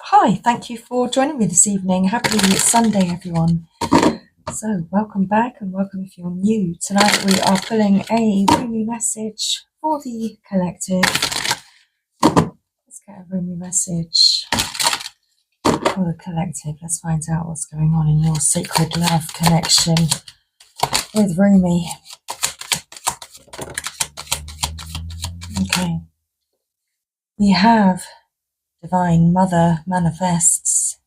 Hi, thank you for joining me this evening. Happy Sunday, everyone. So, welcome back and welcome if you're new. Tonight we are pulling a roomy message for the collective. Let's get a roomy message for the collective. Let's find out what's going on in your sacred love connection with Rumi. Okay. We have Divine Mother manifests.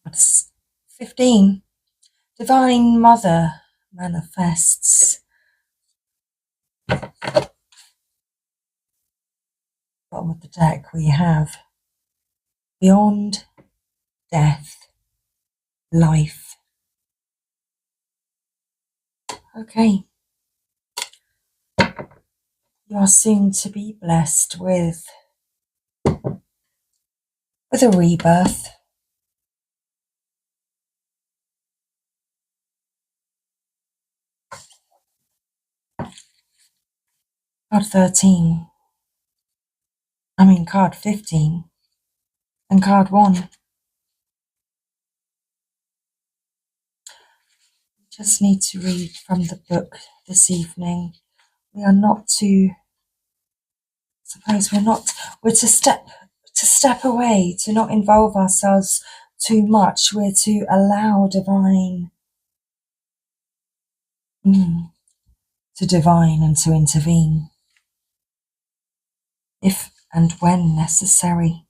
That's 15. Divine Mother manifests. Bottom of the deck we have beyond death, life. Okay. You are soon to be blessed with a rebirth. Card 13. Card 15. And card 1. Just need to read from the book this evening. We are not to, we're to step away, to not involve ourselves too much. We're to allow divine, to divine and to intervene, if and when necessary.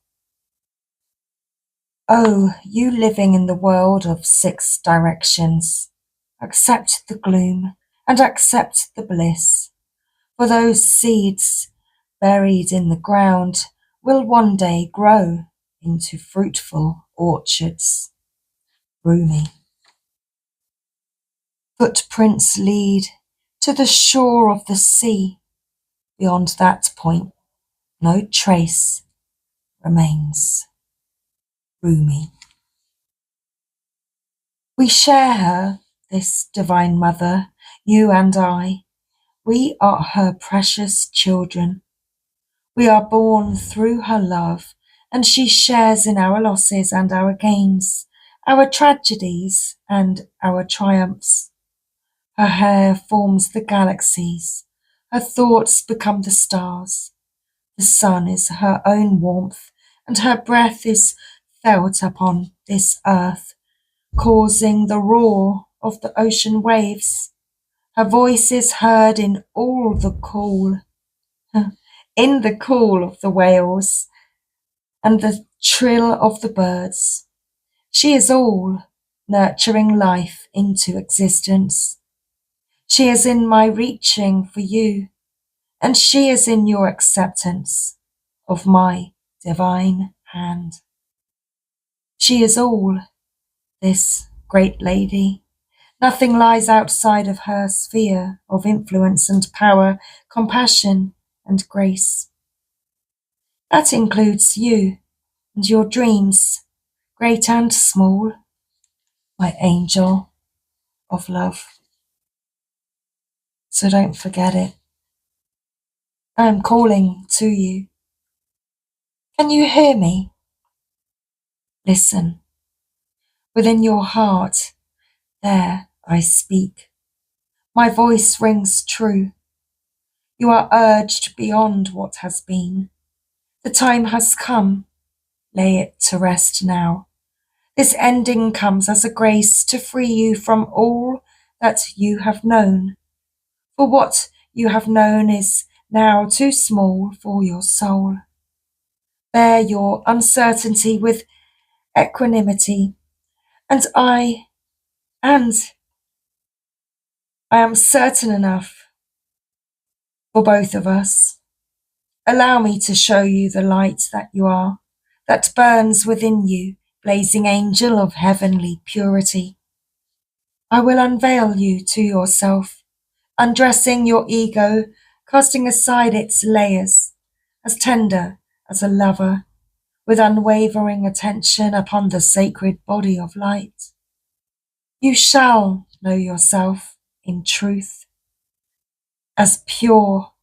Oh, you living in the world of 6 directions, accept the gloom and accept the bliss, for those seeds buried in the ground will one day grow into fruitful orchards. Rumi. Footprints lead to the shore of the sea. Beyond that point, no trace remains. Rumi. We share her, this Divine Mother, you and I. We are her precious children. We are born through her love, and she shares in our losses and our gains, our tragedies and our triumphs. Her hair forms the galaxies, her thoughts become the stars. The sun is her own warmth, and her breath is felt upon this earth, causing the roar of the ocean waves. Her voice is heard in all the call, in the call of the whales and the trill of the birds. She is all, nurturing life into existence. She is in my reaching for you, and she is in your acceptance of my divine hand. She is all, this great lady. Nothing lies outside of her sphere of influence and power, compassion and grace. That includes you and your dreams, great and small, my angel of love. So don't forget it. I am calling to you. Can you hear me? Listen. Within your heart, there I speak. My voice rings true. You are urged beyond what has been. The time has come. Lay it to rest now. This ending comes as a grace to free you from all that you have known. For what you have known is now too small for your soul. Bear your uncertainty with equanimity, and I am certain enough for both of us. Allow me to show you the light that you are, that burns within you, blazing angel of heavenly purity. I will unveil you to yourself, undressing your ego, casting aside its layers, as tender as a lover, with unwavering attention upon the sacred body of light. You shall know yourself in truth, as pure,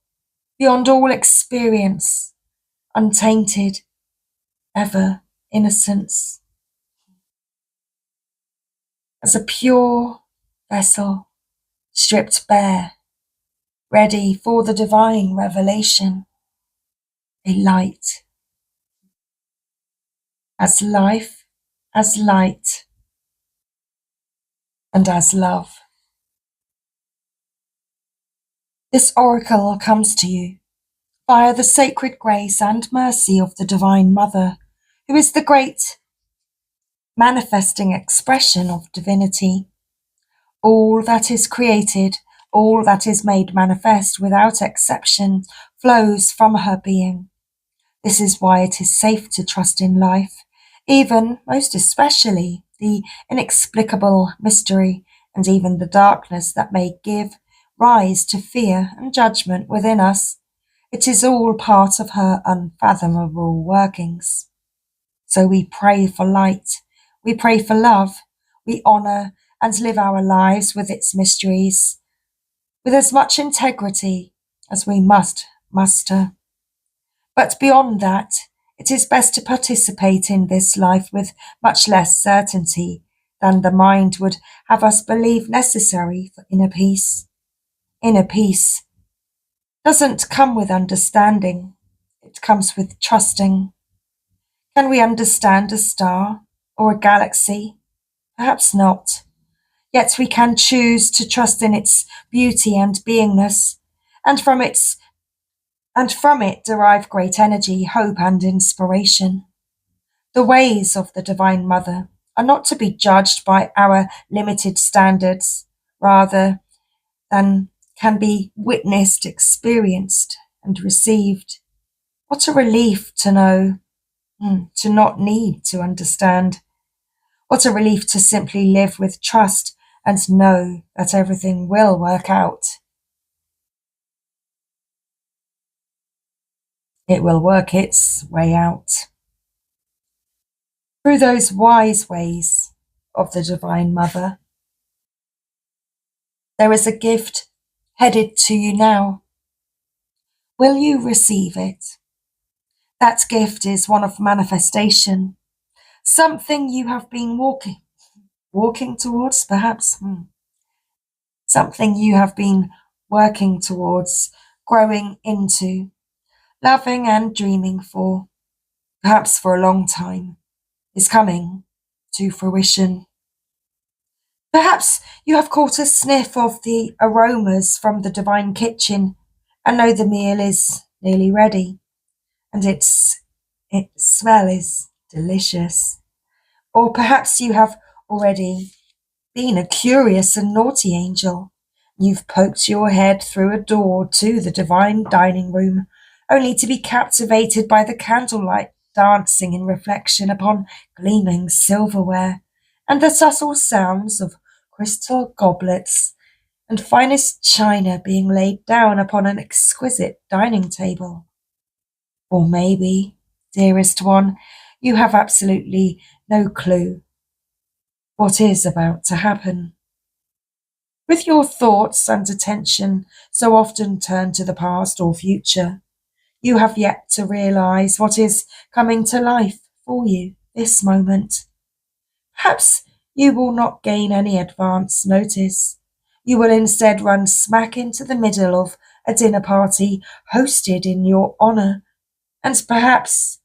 beyond all experience, untainted, ever innocence, as a pure vessel stripped bare, ready for the divine revelation, a light, as life, as light, and as love. This oracle comes to you via the sacred grace and mercy of the Divine Mother, who is the great manifesting expression of divinity. All that is created, all that is made manifest without exception, flows from her being. This is why it is safe to trust in life, even, most especially, the inexplicable mystery and even the darkness that may give rise to fear and judgment within us. It is all part of her unfathomable workings. So we pray for light, we pray for love, we honour and live our lives with its mysteries, with as much integrity as we must muster. But beyond that, it is best to participate in this life with much less certainty than the mind would have us believe necessary for inner peace. Inner peace doesn't come with understanding, it comes with trusting. Can we understand a star or a galaxy? Perhaps not. Yet we can choose to trust in its beauty and beingness, and from it derive great energy, hope, and inspiration. The ways of the Divine Mother are not to be judged by our limited standards, rather than can be witnessed, experienced, and received. What a relief to know, to not need to understand. What a relief to simply live with trust and know that everything will work out. It will work its way out. Through those wise ways of the Divine Mother, there is a gift headed to you now. Will you receive it? That gift is one of manifestation, something you have been walking towards, perhaps. Something you have been working towards, growing into, loving and dreaming for, perhaps for a long time, is coming to fruition. Perhaps you have caught a sniff of the aromas from the divine kitchen and know the meal is nearly ready, and its smell is delicious. Or perhaps you have already been a curious and naughty angel. You've poked your head through a door to the divine dining room, only to be captivated by the candlelight dancing in reflection upon gleaming silverware, and the subtle sounds of crystal goblets and finest china being laid down upon an exquisite dining table. Or maybe, dearest one, you have absolutely no clue what is about to happen. With your thoughts and attention so often turned to the past or future, you have yet to realize what is coming to life for you this moment. Perhaps you will not gain any advance notice. You will instead run smack into the middle of a dinner party hosted in your honor, and perhaps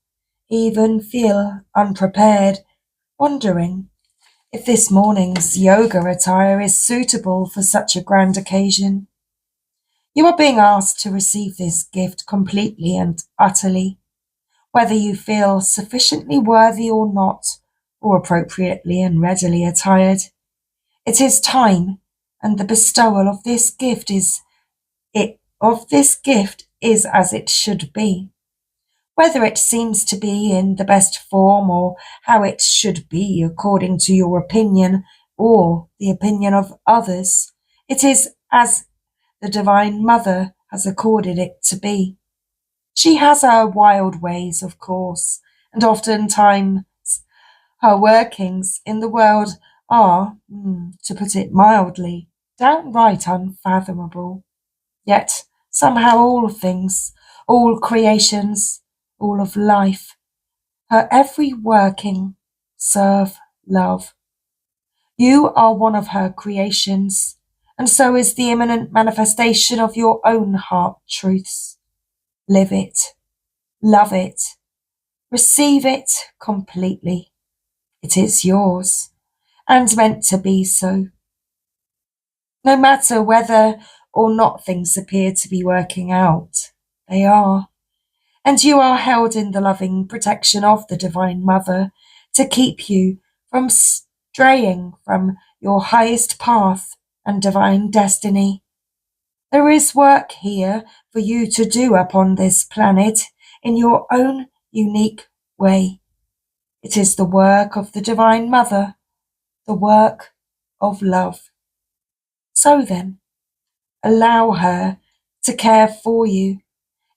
even feel unprepared, wondering if this morning's yoga attire is suitable for such a grand occasion. You are being asked to receive this gift completely and utterly, whether you feel sufficiently worthy or not, or appropriately and readily attired. It is time, and the bestowal of this gift is as it should be. Whether it seems to be in the best form or how it should be according to your opinion or the opinion of others, it is as the Divine Mother has accorded it to be. She has her wild ways, of course, and oftentimes her workings in the world are, to put it mildly, downright unfathomable. Yet somehow all things, all creations, all of life her every working serve love. You are one of her creations, and so is the imminent manifestation of your own heart truths. Live it, love it, receive it completely. It is yours, and meant to be so. No matter whether or not things appear to be working out, they are. And you are held in the loving protection of the Divine Mother to keep you from straying from your highest path and divine destiny. There is work here for you to do upon this planet in your own unique way. It is the work of the Divine Mother, the work of love. So then, allow her to care for you,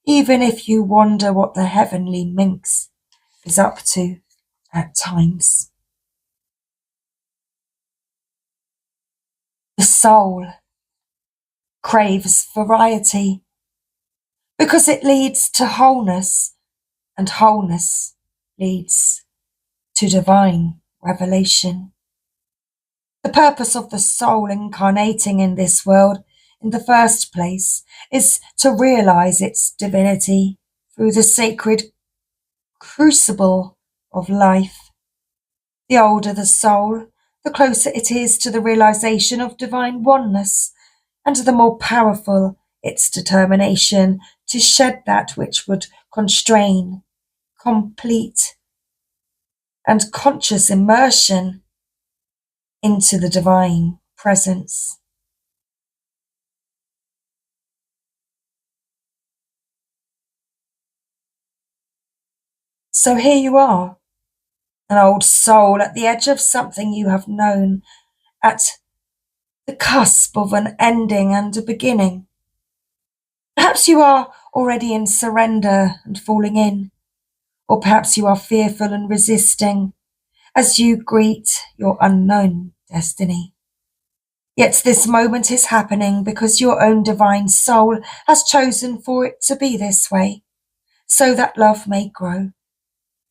even if you wonder what the heavenly minx is up to at times. The soul craves variety because it leads to wholeness, and wholeness leads to divine revelation. The purpose of the soul incarnating in this world in the first place is to realize its divinity through the sacred crucible of life. The older the soul, the closer it is to the realization of divine oneness, and the more powerful its determination to shed that which would constrain complete and conscious immersion into the divine presence. So here you are, an old soul at the edge of something you have known, at the cusp of an ending and a beginning. Perhaps you are already in surrender and falling in, or perhaps you are fearful and resisting as you greet your unknown destiny. Yet this moment is happening because your own divine soul has chosen for it to be this way, so that love may grow.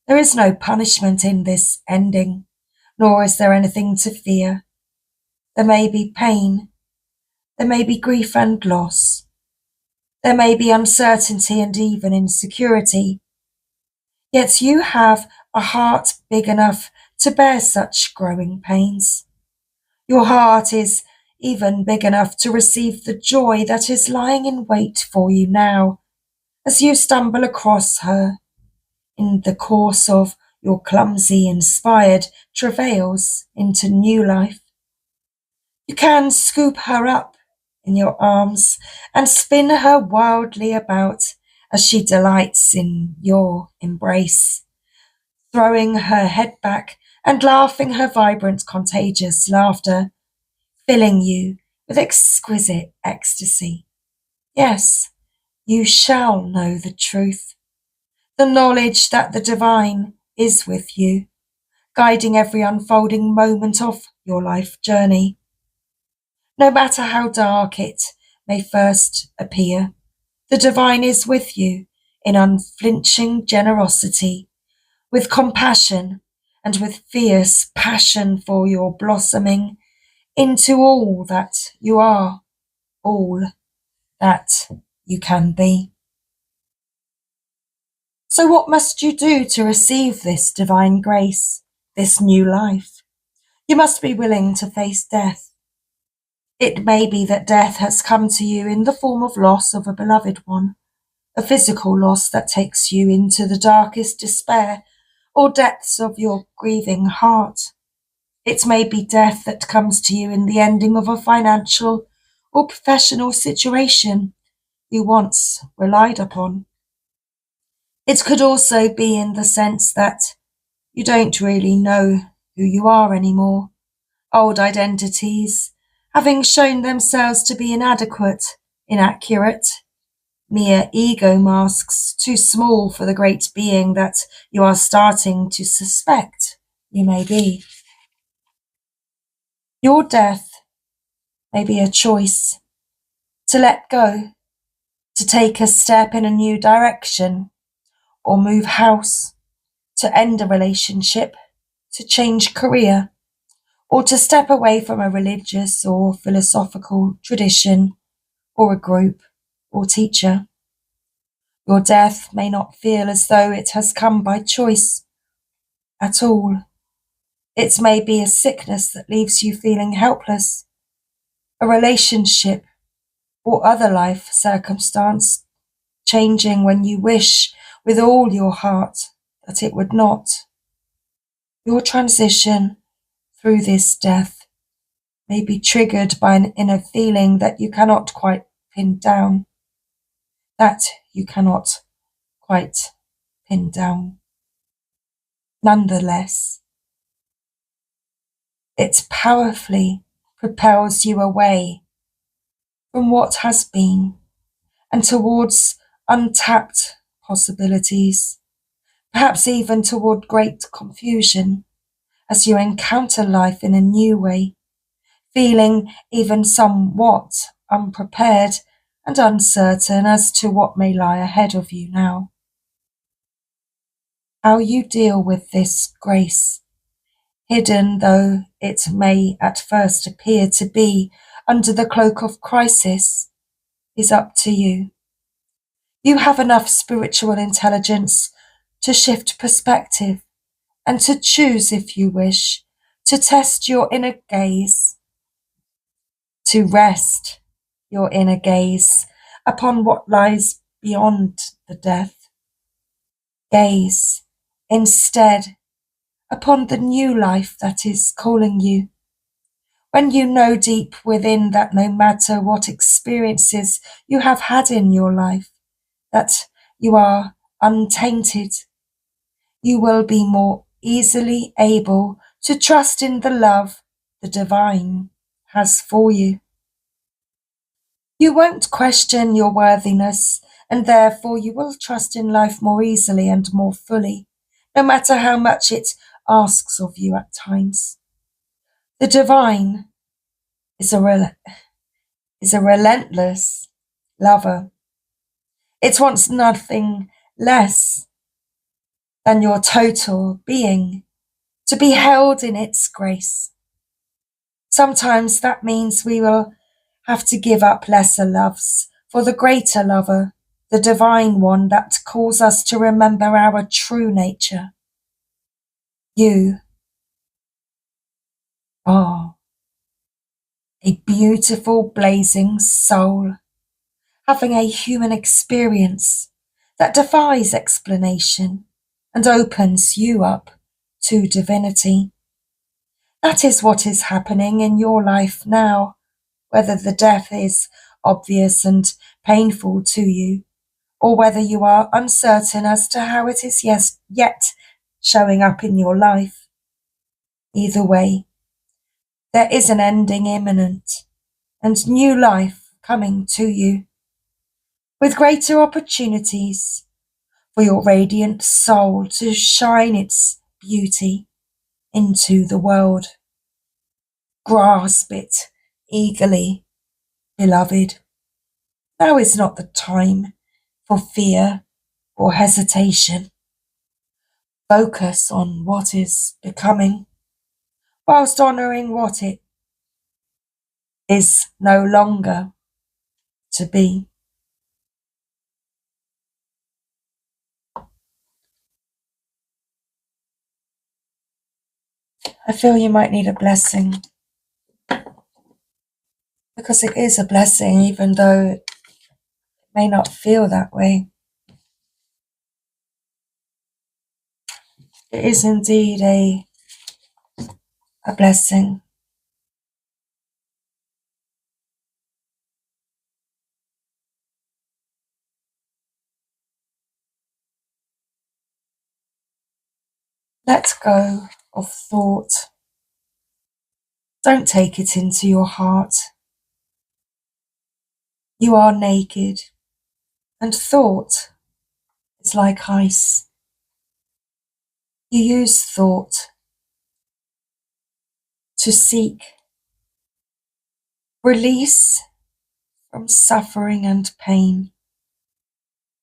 There is no punishment in this ending, nor is there anything to fear. There may be pain, there may be grief and loss, there may be uncertainty and even insecurity. Yet you have a heart big enough to bear such growing pains. Your heart is even big enough to receive the joy that is lying in wait for you now as you stumble across her in the course of your clumsy, inspired travails into new life. You can scoop her up in your arms and spin her wildly about as she delights in your embrace, throwing her head back and laughing her vibrant, contagious laughter, filling you with exquisite ecstasy. Yes, you shall know the truth, the knowledge that the divine is with you, guiding every unfolding moment of your life journey. No matter how dark it may first appear, the divine is with you in unflinching generosity, with compassion and with fierce passion for your blossoming into all that you are, all that you can be. So what must you do to receive this divine grace, this new life? You must be willing to face death. It may be that death has come to you in the form of loss of a beloved one, a physical loss that takes you into the darkest despair or depths of your grieving heart. It may be death that comes to you in the ending of a financial or professional situation you once relied upon. It could also be in the sense that you don't really know who you are anymore. Old identities, having shown themselves to be inadequate, inaccurate, mere ego masks too small for the great being that you are starting to suspect you may be. Your death may be a choice to let go, to take a step in a new direction, or move house, to end a relationship, to change career, or to step away from a religious or philosophical tradition or a group or teacher. Your death may not feel as though it has come by choice at all. It may be a sickness that leaves you feeling helpless, a relationship or other life circumstance changing when you wish with all your heart that it would not. Your transition through this death may be triggered by an inner feeling that you cannot quite pin down, that you cannot quite pin down. Nonetheless, it powerfully propels you away from what has been and towards untapped possibilities, perhaps even toward great confusion as you encounter life in a new way, feeling even somewhat unprepared and uncertain as to what may lie ahead of you now. How you deal with this grace, hidden though it may at first appear to be under the cloak of crisis, is up to you. You have enough spiritual intelligence to shift perspective and to choose, if you wish, to test your inner gaze, to rest your inner gaze upon what lies beyond the death. Gaze, instead, upon the new life that is calling you. When you know deep within that no matter what experiences you have had in your life, that you are untainted, you will be more easily able to trust in the love the divine has for you. You won't question your worthiness, and therefore you will trust in life more easily and more fully, no matter how much it asks of you at times. The divine is a relentless lover. It wants nothing less than your total being to be held in its grace. Sometimes that means we will have to give up lesser loves for the greater lover, the divine one that calls us to remember our true nature. You are a beautiful, blazing soul, having a human experience that defies explanation and opens you up to divinity. That is what is happening in your life now, whether the death is obvious and painful to you, or whether you are uncertain as to how it is yet showing up in your life. Either way, there is an ending imminent and new life coming to you, with greater opportunities for your radiant soul to shine its beauty into the world. Grasp it eagerly, beloved. Now is not the time for fear or hesitation. Focus on what is becoming, whilst honouring what it is no longer to be. I feel you might need a blessing, because it is a blessing, even though it may not feel that way. It is indeed a blessing. Let go of thought. Don't take it into your heart. You are naked, and thought is like ice. You use thought to seek release from suffering and pain,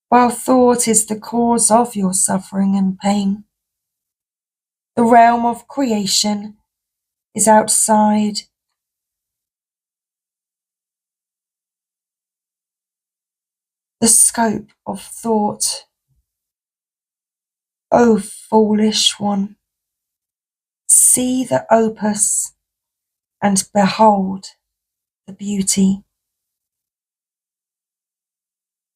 while thought is the cause of your suffering and pain. The realm of creation is outside the scope of thought. O foolish one, see the opus and behold the beauty.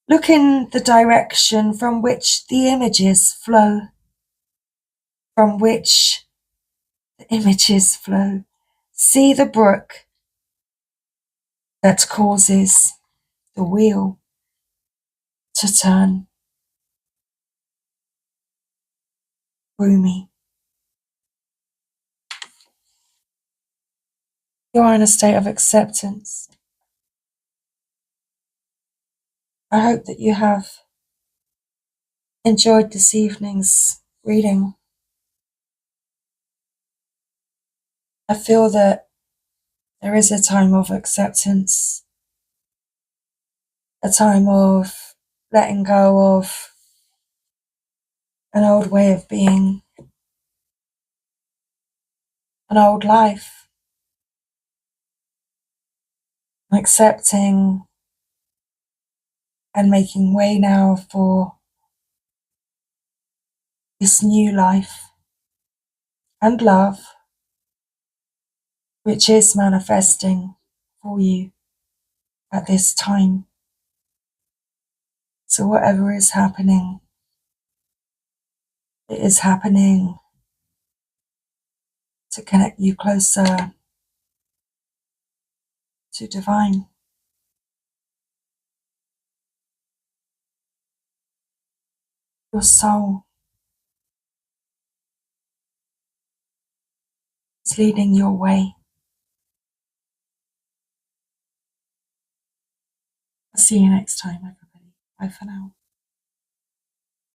Look in the direction from which the images flow, from which the images flow. See the brook that causes the wheel to turn through me. You are in a state of acceptance. I hope that you have enjoyed this evening's reading. I feel that there is a time of acceptance, a time of letting go of an old way of being, an old life, accepting and making way now for this new life and love, which is manifesting for you at this time. So whatever is happening, it is happening to connect you closer to divine. Your soul is leading your way. I'll see you next time, everybody. Bye for now.